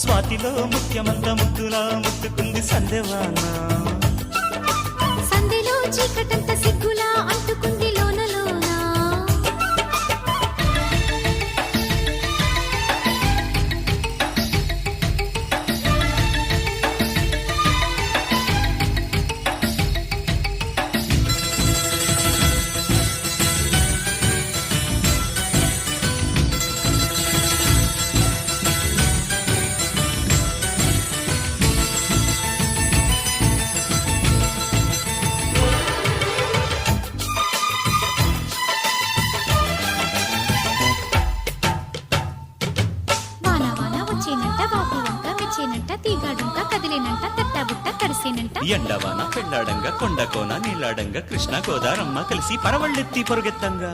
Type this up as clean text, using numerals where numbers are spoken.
స్వాతిలో ముఖ్యమంత ముద్దులా ముట్టుకుంది సందేవాన. సందేలో చీకటంత సిగ్గులా అంటుకుంది లోన లోన. వాన వాన వచ్చేనంట, బాబు వంక మెచ్చేనంట, తీగాడుంక కదిలేనంట, తట్టబుట్ట తడిసేనంట. ఎండవాన పెళ్ళాడంగా కొండ కోన నీళ్ళాడంగా కృష్ణ గోదారమ్మ కలిసి పరవళ్ళెత్తి పొరుగెత్తంగా.